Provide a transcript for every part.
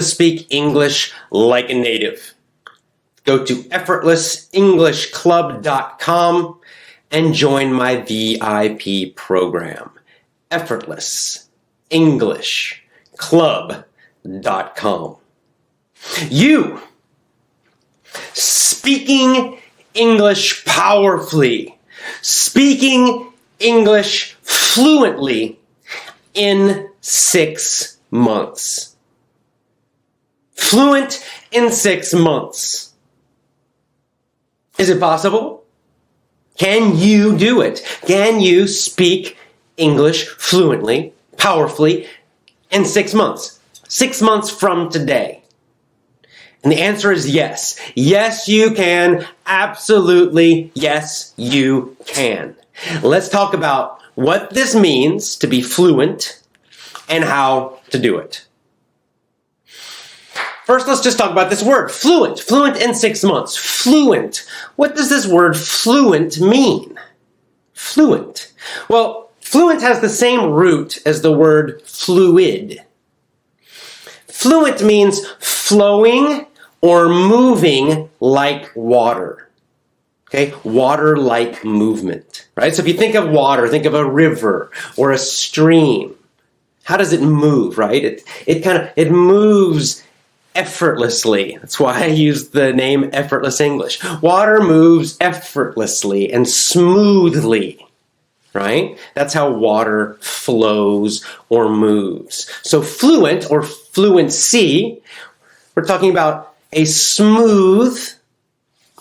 speak English like a native. Go to effortlessenglishclub.com and join my VIP program. Effortlessenglishclub.com. You, speaking English powerfully, speaking English fluently in 6 months. Fluent in 6 months. Is it possible? Can you do it? Can you speak English fluently, powerfully in 6 months? 6 months from today. And the answer is yes. Yes, you can. Absolutely, yes, you can. Let's talk about what this means to be fluent and how to do it. First, let's just talk about this word, fluent. Fluent in 6 months. Fluent. What does this word fluent mean? Fluent. Well, fluent has the same root as the word fluid. Fluent means flowing or moving like water. Okay, water-like movement, right? So if you think of water, think of a river or a stream. How does it move, right? It moves effortlessly. That's why I use the name Effortless English. Water moves effortlessly and smoothly, right? That's how water flows or moves. So fluent or fluency, we're talking about a smooth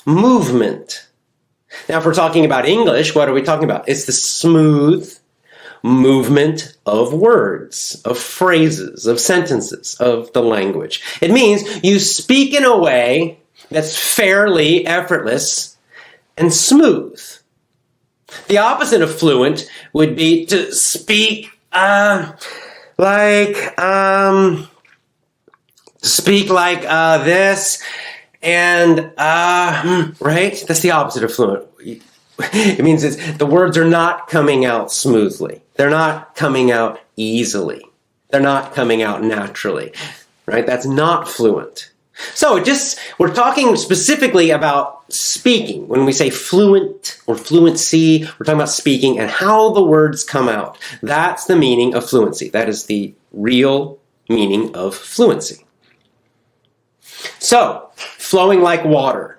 movement. Now, if we're talking about English, what are we talking about? It's the smooth movement of words, of phrases, of sentences, of the language. It means you speak in a way that's fairly effortless and smooth. The opposite of fluent would be to speak like this and right? That's the opposite of fluent. It means the words are not coming out smoothly. They're not coming out easily. They're not coming out naturally, right? That's not fluent. So we're talking specifically about speaking. When we say fluent or fluency, we're talking about speaking and how the words come out. That's the meaning of fluency. That is the real meaning of fluency. So, flowing like water.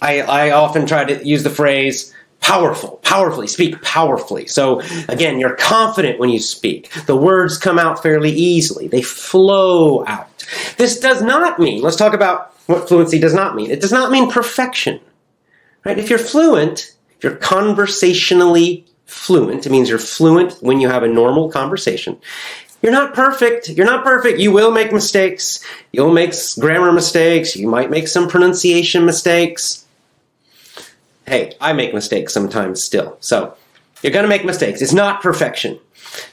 I often try to use the phrase powerfully, speak powerfully. So again, you're confident when you speak. The words come out fairly easily. They flow out. This does not mean, let's talk about what fluency does not mean. It does not mean perfection, right? If you're fluent, if you're conversationally fluent, it means you're fluent when you have a normal conversation. You're not perfect. You're not perfect. You will make mistakes. You'll make grammar mistakes. You might make some pronunciation mistakes. Hey, I make mistakes sometimes still. So you're going to make mistakes. It's not perfection.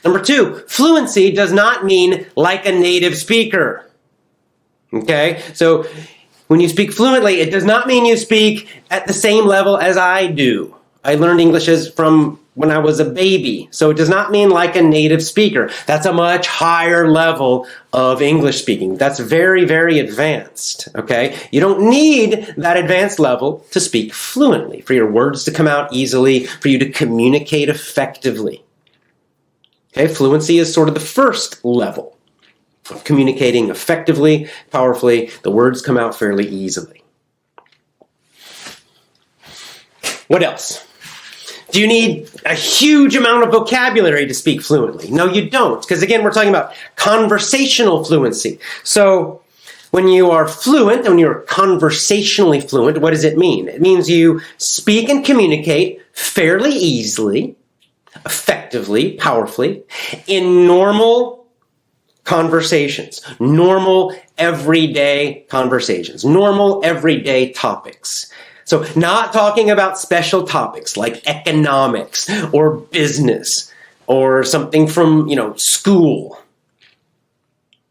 Number 2, fluency does not mean like a native speaker. Okay? So when you speak fluently, it does not mean you speak at the same level as I do. I learned English from when I was a baby. So it does not mean like a native speaker. That's a much higher level of English speaking. That's very, very advanced, okay? You don't need that advanced level to speak fluently, for your words to come out easily, for you to communicate effectively. Okay, fluency is sort of the first level of communicating effectively, powerfully. The words come out fairly easily. What else? Do you need a huge amount of vocabulary to speak fluently? No, you don't, because again, we're talking about conversational fluency. So when you are fluent, when you're conversationally fluent, what does it mean? It means you speak and communicate fairly easily, effectively, powerfully, in normal conversations, normal everyday conversations, normal everyday topics. So not talking about special topics like economics or business or something from, school.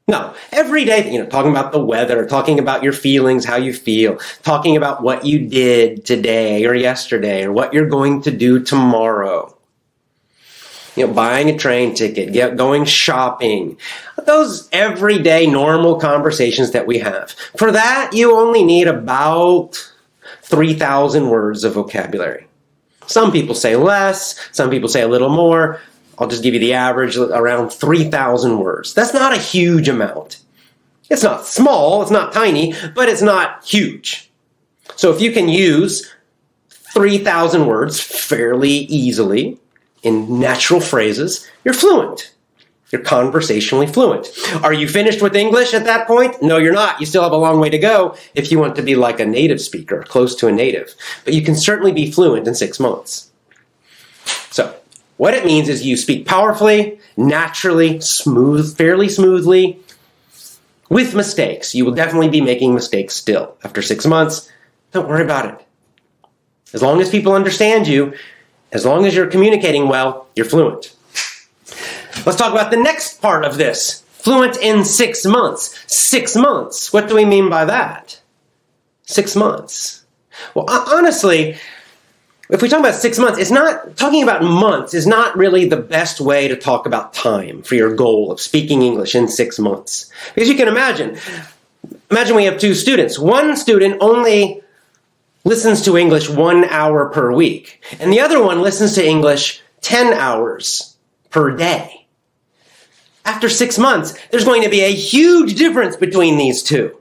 No, every day, talking about the weather, talking about your feelings, how you feel, talking about what you did today or yesterday or what you're going to do tomorrow. Buying a train ticket, going shopping, those everyday normal conversations that we have. For that, you only need about 3,000 words of vocabulary. Some people say less, some people say a little more. I'll just give you the average, around 3,000 words. That's not a huge amount. It's not small, it's not tiny, but it's not huge. So if you can use 3,000 words fairly easily in natural phrases, you're fluent. You're conversationally fluent. Are you finished with English at that point? No, you're not. You still have a long way to go if you want to be like a native speaker, close to a native. But you can certainly be fluent in 6 months. So what it means is you speak powerfully, naturally, fairly smoothly, with mistakes. You will definitely be making mistakes still. After 6 months, don't worry about it. As long as people understand you, as long as you're communicating well, you're fluent. Let's talk about the next part of this. Fluent in 6 months. 6 months. What do we mean by that? 6 months. Well, honestly, if we talk about 6 months, talking about months is not really the best way to talk about time for your goal of speaking English in 6 months. Because you can imagine we have 2 students. One student only listens to English 1 hour per week, and the other one listens to English 10 hours per day. After 6 months, there's going to be a huge difference between these two.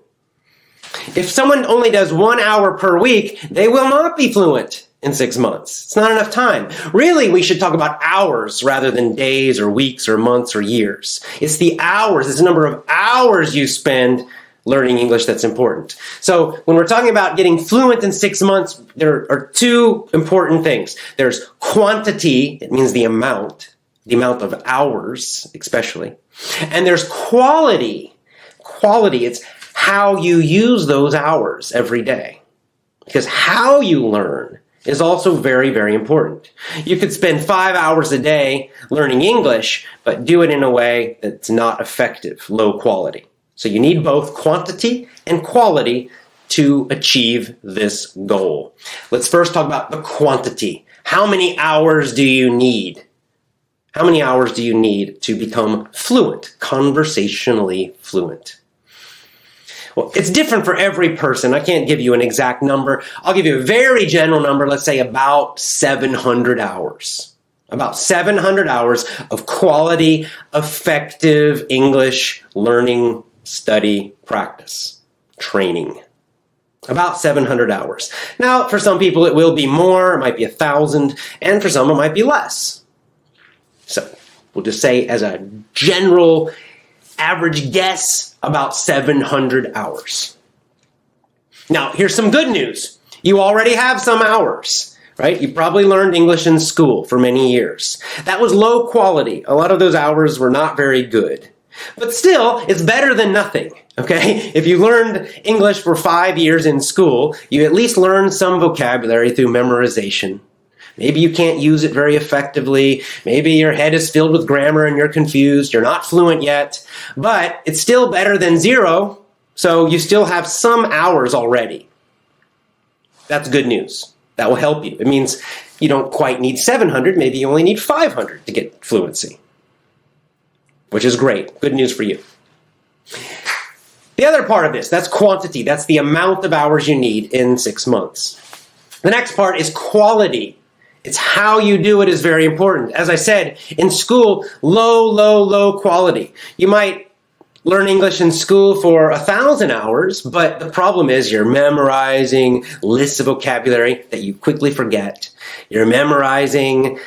If someone only does 1 hour per week, they will not be fluent in 6 months. It's not enough time. Really, we should talk about hours rather than days or weeks or months or years. It's the hours, it's the number of hours you spend learning English that's important. So when we're talking about getting fluent in 6 months, there are 2 important things. There's quantity, it means the amount of hours especially. And there's quality. Quality, it's how you use those hours every day. Because how you learn is also very, very important. You could spend 5 hours a day learning English, but do it in a way that's not effective, low quality. So you need both quantity and quality to achieve this goal. Let's first talk about the quantity. How many hours do you need? How many hours do you need to become fluent, conversationally fluent? Well, it's different for every person. I can't give you an exact number. I'll give you a very general number, let's say about 700 hours. About 700 hours of quality, effective English learning, study, practice, training. About 700 hours. Now, for some people it will be more, it might be 1,000, and for some it might be less. So, we'll just say as a general average guess, about 700 hours. Now, here's some good news. You already have some hours, right? You probably learned English in school for many years. That was low quality. A lot of those hours were not very good. But still, it's better than nothing, okay? If you learned English for 5 years in school, you at least learned some vocabulary through memorization. Maybe you can't use it very effectively. Maybe your head is filled with grammar and you're confused. You're not fluent yet. But it's still better than 0, so you still have some hours already. That's good news. That will help you. It means you don't quite need 700. Maybe you only need 500 to get fluency, which is great. Good news for you. The other part of this, that's quantity. That's the amount of hours you need in 6 months. The next part is quality. It's how you do it is very important. As I said, in school, low quality. You might learn English in school for 1,000 hours, but the problem is you're memorizing lists of vocabulary that you quickly forget. You're memorizing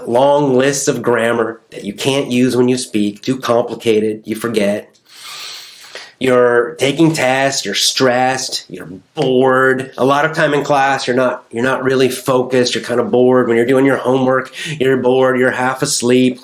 long lists of grammar that you can't use when you speak, too complicated, you forget. You're taking tests, you're stressed, you're bored. A lot of time in class, you're not really focused, you're kind of bored. When you're doing your homework, you're bored, you're half asleep.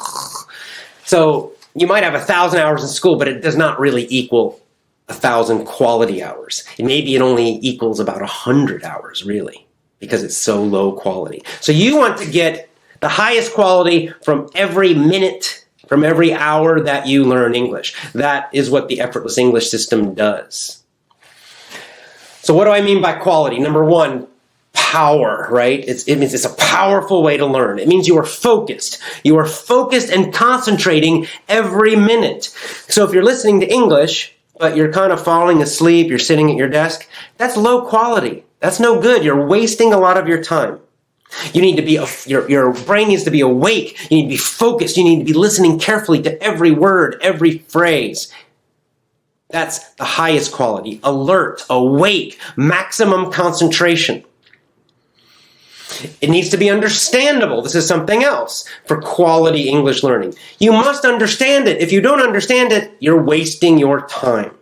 So you might have 1,000 hours in school, but it does not really equal 1,000 quality hours. Maybe it only equals about 100 hours, really, because it's so low quality. So you want to get the highest quality from every minute, from every hour that you learn English. That is what the Effortless English system does. So what do I mean by quality? Number 1, power, right? It means it's a powerful way to learn. It means you are focused. You are focused and concentrating every minute. So if you're listening to English, but you're kind of falling asleep, you're sitting at your desk, that's low quality. That's no good. You're wasting a lot of your time. You need to be, your brain needs to be awake. You need to be focused. You need to be listening carefully to every word, every phrase. That's the highest quality. Alert, awake, maximum concentration. It needs to be understandable. This is something else for quality English learning. You must understand it. If you don't understand it, you're wasting your time.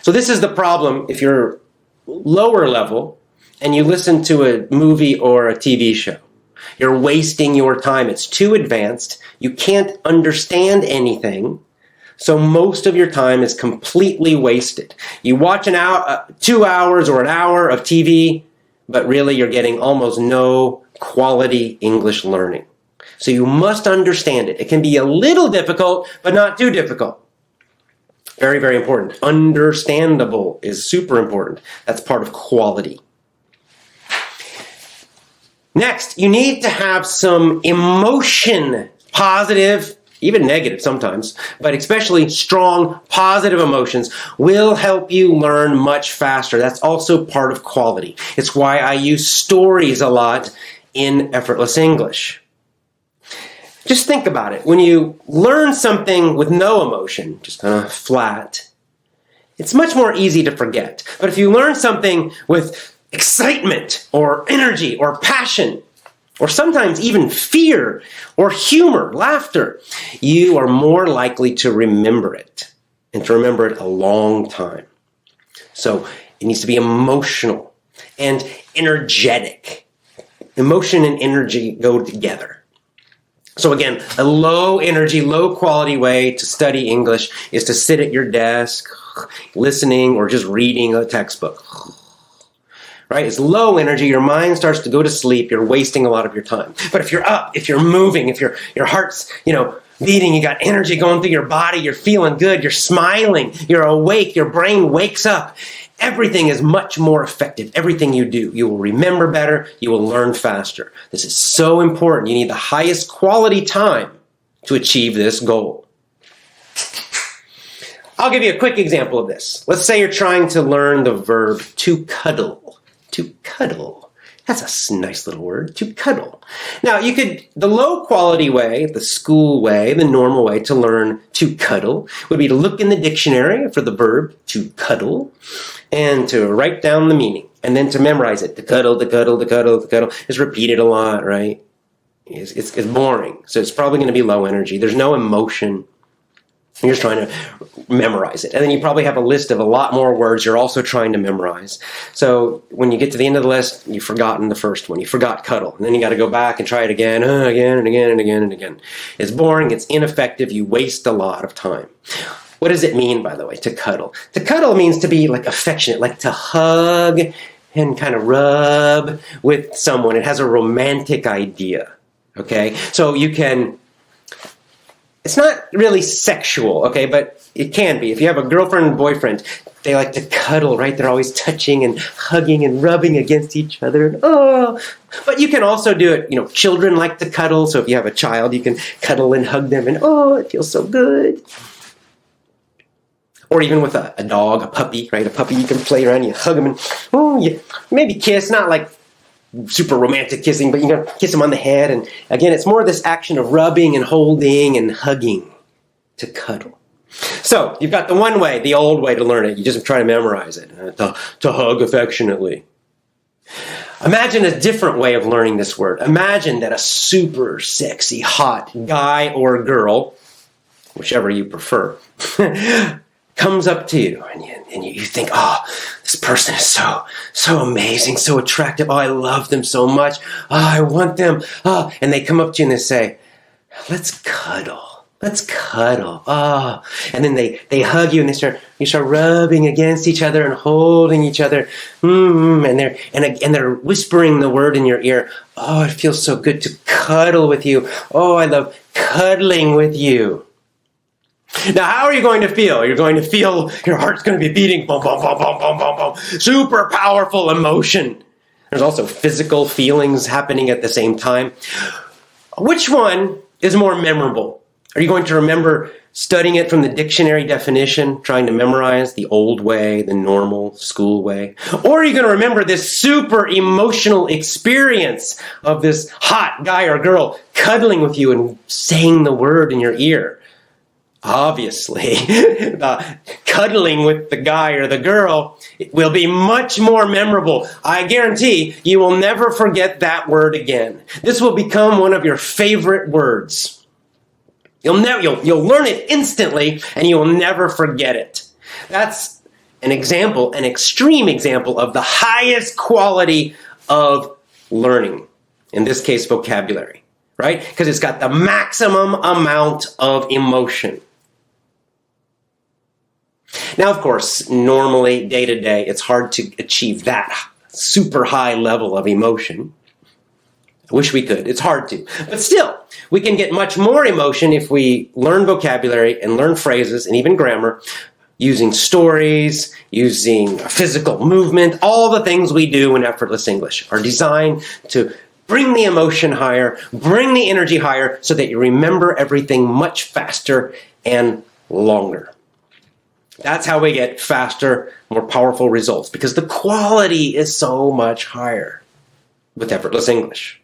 So this is the problem if you're lower level and you listen to a movie or a TV show. You're wasting your time. It's too advanced. You can't understand anything. So most of your time is completely wasted. You watch 2 hours or an hour of TV, but really you're getting almost no quality English learning. So you must understand it. It can be a little difficult, but not too difficult. Very, very important. Understandable is super important. That's part of quality. Next, you need to have some emotion, positive, even negative sometimes, but especially strong, positive emotions will help you learn much faster. That's also part of quality. It's why I use stories a lot in Effortless English. Just think about it. When you learn something with no emotion, just kind of flat, it's much more easy to forget. But if you learn something with excitement or energy or passion, or sometimes even fear or humor, laughter, you are more likely to remember it and to remember it a long time. So it needs to be emotional and energetic. Emotion and energy go together. So again, a low energy, low quality way to study English is to sit at your desk, listening or just reading a textbook. Right? It's low energy. Your mind starts to go to sleep. You're wasting a lot of your time. But if you're up, if you're moving, if your heart's, beating, you got energy going through your body, you're feeling good, you're smiling, you're awake, your brain wakes up, everything is much more effective. Everything you do, you will remember better, you will learn faster. This is so important. You need the highest quality time to achieve this goal. I'll give you a quick example of this. Let's say you're trying to learn the verb to cuddle. To cuddle. That's a nice little word, to cuddle. Now, the low quality way, the school way, the normal way to learn to cuddle would be to look in the dictionary for the verb to cuddle and to write down the meaning and then to memorize it. To cuddle, to cuddle, to cuddle, to cuddle. It's repeated a lot, right? It's boring. So it's probably going to be low energy. There's no emotion. You're just trying to memorize it. And then you probably have a list of a lot more words you're also trying to memorize. So when you get to the end of the list, you've forgotten the first one. You forgot cuddle. And then you got to go back and try it again and again and again and again. It's boring. It's ineffective. You waste a lot of time. What does it mean, by the way, to cuddle? To cuddle means to be like affectionate, like to hug and kind of rub with someone. It has a romantic idea. Okay? So you can... It's not really sexual, okay, but it can be. If you have a girlfriend and boyfriend, they like to cuddle, right? They're always touching and hugging and rubbing against each other. And, oh, but you can also do it, children like to cuddle. So if you have a child, you can cuddle and hug them and, oh, it feels so good. Or even with a dog, a puppy, right? A puppy, you can play around, you hug them and, oh, you maybe kiss, not like super romantic kissing, but you can kiss them on the head. And again, it's more this action of rubbing and holding and hugging to cuddle. So you've got the one way, the old way to learn it. You just try to memorize it, to hug affectionately. Imagine a different way of learning this word. Imagine that a super sexy, hot guy or girl, whichever you prefer, comes up to you and you think, oh, this person is so amazing, so attractive. Oh, I love them so much. Oh, I want them. Oh, and they come up to you and they say, let's cuddle. Let's cuddle. Oh, and then they hug you and you start rubbing against each other and holding each other. And they're whispering the word in your ear. Oh, it feels so good to cuddle with you. Oh, I love cuddling with you. Now, how are you going to feel? You're going to feel your heart's going to be beating, boom, boom, boom, boom, boom, boom, boom. Super powerful emotion. There's also physical feelings happening at the same time. Which one is more memorable? Are you going to remember studying it from the dictionary definition, trying to memorize the old way, the normal school way? Or are you going to remember this super emotional experience of this hot guy or girl cuddling with you and saying the word in your ear? Obviously, cuddling with the guy or the girl will be much more memorable. I guarantee you will never forget that word again. This will become one of your favorite words. You'll learn it instantly, and you will never forget it. That's an example, an extreme example of the highest quality of learning. In this case, vocabulary, right? Because it's got the maximum amount of emotion. Now, of course, normally, day to day, it's hard to achieve that super high level of emotion. I wish we could. It's hard to. But still, we can get much more emotion if we learn vocabulary and learn phrases and even grammar using stories, using physical movement. All the things we do in Effortless English are designed to bring the emotion higher, bring the energy higher so that you remember everything much faster and longer. That's how we get faster, more powerful results because the quality is so much higher with Effortless English.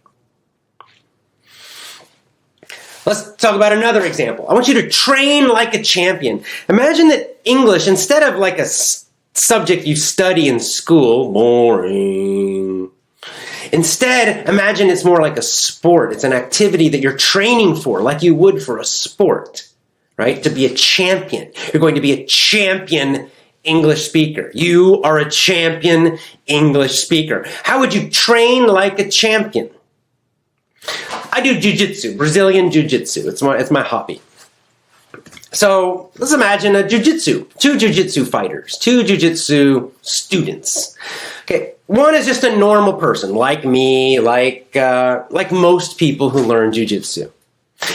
Let's talk about another example. I want you to train like a champion. Imagine that English, instead of like a subject you study in school, boring. Instead, imagine it's more like a sport. It's an activity that you're training for, like you would for a sport, right? To be a champion. You're going to be a champion English speaker. You are a champion English speaker. How would you train like a champion? I do jiu-jitsu, Brazilian jiu-jitsu. It's my hobby. So let's imagine two jiu-jitsu fighters, two jiu-jitsu students. Okay, one is just a normal person like me, like most people who learn jiu-jitsu.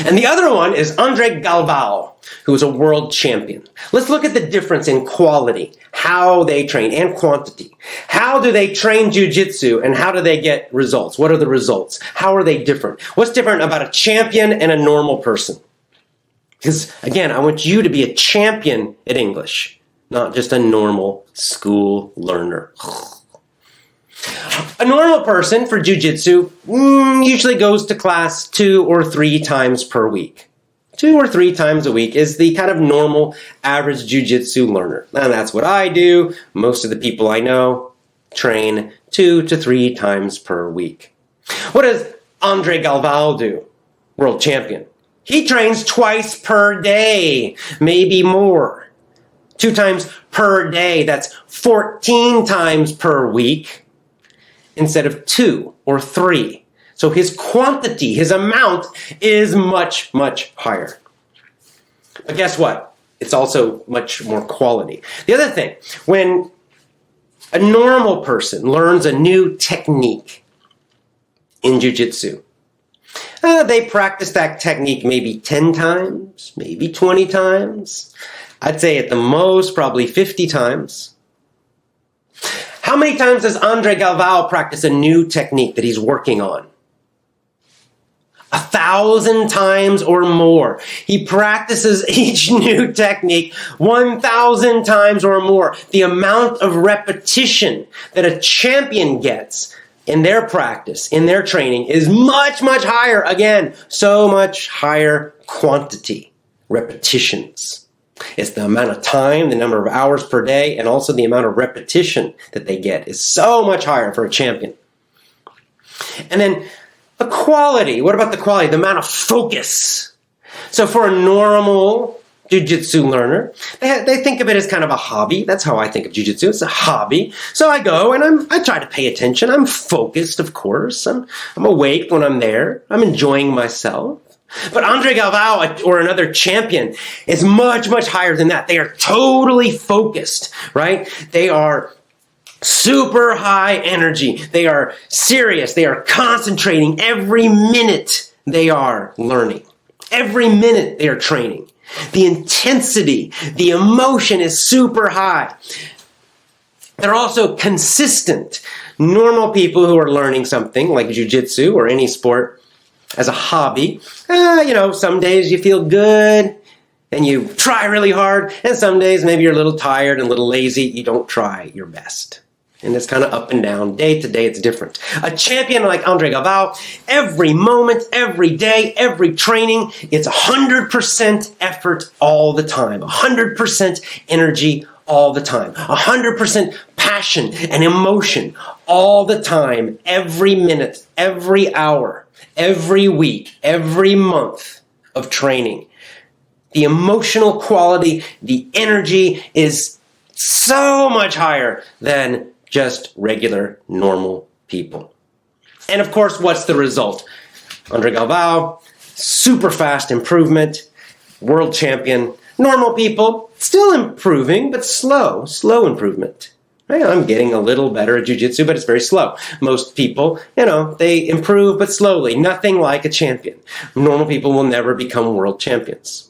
And the other one is Andre Galvao, who is a world champion. Let's look at the difference in quality, how they train, and quantity. How do they train jiu-jitsu, and how do they get results? What are the results? How are they different? What's different about a champion and a normal person? Because, again, I want you to be a champion at English, not just a normal school learner. A normal person for jiu-jitsu usually goes to class 2 or 3 times per week. 2 or 3 times a week is the kind of normal average jiu-jitsu learner. And that's what I do. Most of the people I know train 2 to 3 times per week. What does Andre Galvao do? World champion. He trains twice per day, maybe more. 2 times per day, that's 14 times per week instead of 2 or 3. So his quantity, his amount is much, much higher. But guess what? It's also much more quality. The other thing, when a normal person learns a new technique in jiu-jitsu, they practice that technique maybe 10 times, maybe 20 times. I'd say at the most, probably 50 times. How many times does Andre Galvao practice a new technique that he's working on? 1,000 times or more. He practices each new technique 1,000 times or more. The amount of repetition that a champion gets in their practice, in their training, is much, much higher. Again, so much higher quantity, repetitions. It's the amount of time, the number of hours per day, and also the amount of repetition that they get is so much higher for a champion. And then the quality. What about the quality? The amount of focus. So for a normal jiu-jitsu learner, they think of it as kind of a hobby. That's how I think of jiu-jitsu. It's a hobby. So I go and I try to pay attention. I'm focused, of course. I'm awake when I'm there. I'm enjoying myself. But Andre Galvao or another champion is much, much higher than that. They are totally focused, right? They are super high energy. They are serious. They are concentrating every minute they are learning. Every minute they are training. The intensity, the emotion is super high. They're also consistent. Normal people who are learning something like jiu-jitsu or any sport as a hobby, some days you feel good and you try really hard, and some days maybe you're a little tired and a little lazy, you don't try your best. And it's kind of up and down. Day to day, it's different. A champion like Andre Galvao, every moment, every day, every training, it's 100% effort all the time. 100% energy all the time. 100% passion and emotion all the time. Every minute, every hour, every week, every month of training. The emotional quality, the energy is so much higher than just regular, normal people. And of course, what's the result? Andre Galvao, super fast improvement, world champion. Normal people, still improving, but slow improvement. Right? I'm getting a little better at jiu-jitsu, but it's very slow. Most people, they improve, but slowly. Nothing like a champion. Normal people will never become world champions.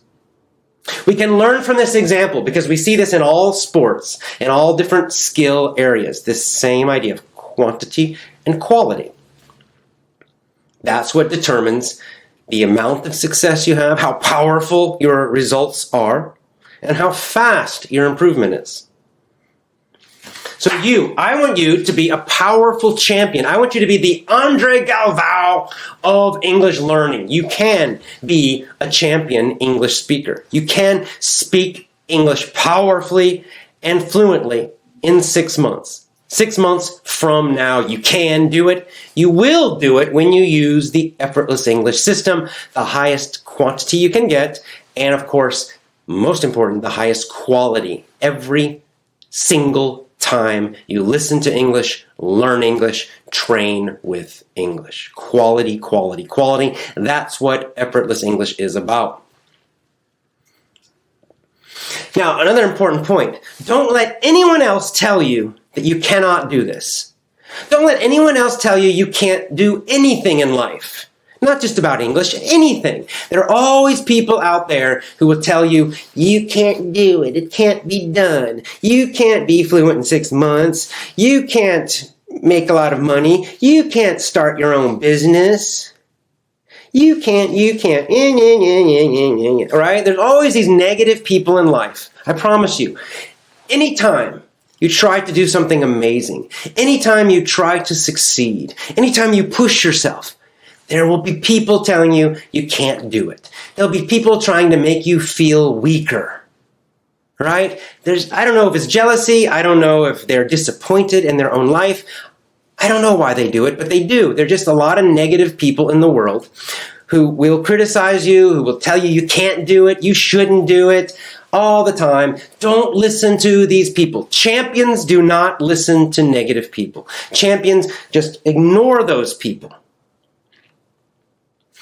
We can learn from this example because we see this in all sports, in all different skill areas, this same idea of quantity and quality. That's what determines the amount of success you have, how powerful your results are, and how fast your improvement is. So I want you to be a powerful champion. I want you to be the Andre Galvao of English learning. You can be a champion English speaker. You can speak English powerfully and fluently in 6 months. 6 months from now, you can do it. You will do it when you use the Effortless English system, the highest quantity you can get, and of course, most important, the highest quality every single time you listen to English, learn English, train with English. Quality, quality, quality. That's what Effortless English is about. Now, another important point. Don't let anyone else tell you that you cannot do this. Don't let anyone else tell you you can't do anything in life. Not just about English, anything. There are always people out there who will tell you, you can't do it, it can't be done. You can't be fluent in 6 months. You can't make a lot of money. You can't start your own business. You can't. Right? There's always these negative people in life. I promise you. Anytime you try to do something amazing, anytime you try to succeed, anytime you push yourself, there will be people telling you you can't do it. There'll be people trying to make you feel weaker, right? I don't know if it's jealousy. I don't know if they're disappointed in their own life. I don't know why they do it, but they do. There are just a lot of negative people in the world who will criticize you, who will tell you you can't do it, you shouldn't do it, all the time. Don't listen to these people. Champions do not listen to negative people. Champions just ignore those people.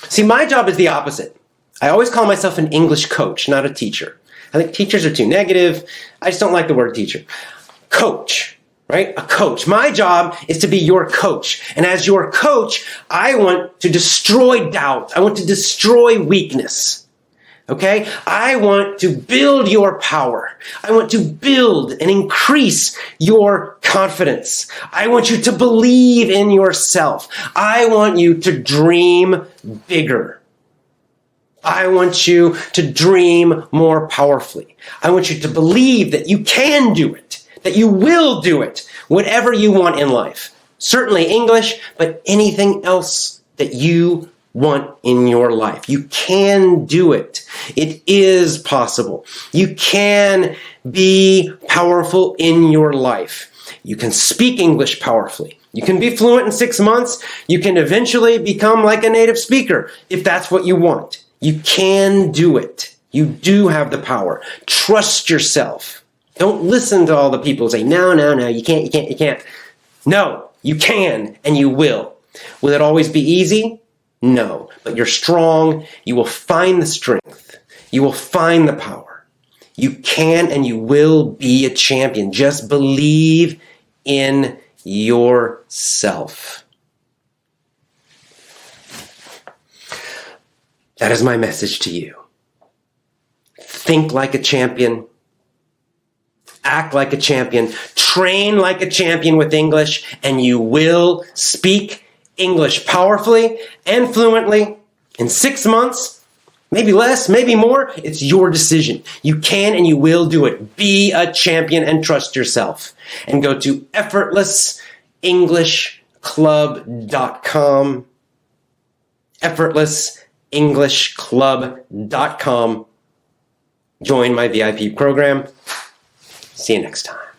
See, my job is the opposite. I always call myself an English coach, not a teacher. I think teachers are too negative. I just don't like the word teacher. Coach, right? A coach. My job is to be your coach. And as your coach, I want to destroy doubt. I want to destroy weakness. Okay? I want to build your power. I want to build and increase your confidence. I want you to believe in yourself. I want you to dream bigger. I want you to dream more powerfully. I want you to believe that you can do it, that you will do it, whatever you want in life. Certainly English, but anything else that you want in your life. You can do it. It is possible. You can be powerful in your life. You can speak English powerfully. You can be fluent in 6 months. You can eventually become like a native speaker if that's what you want. You can do it. You do have the power. Trust yourself. Don't listen to all the people who say, no, you can't. No, you can and you will. Will it always be easy? No, but you're strong. You will find the strength. You will find the power. You can and you will be a champion. Just believe in yourself. That is my message to you. Think like a champion. Act like a champion. Train like a champion with English, and you will speak English powerfully and fluently in 6 months. Maybe less, maybe more. It's your decision. You can and you will do it. Be a champion and trust yourself. And go to effortlessenglishclub.com. effortlessenglishclub.com. Join my VIP program. See you next time.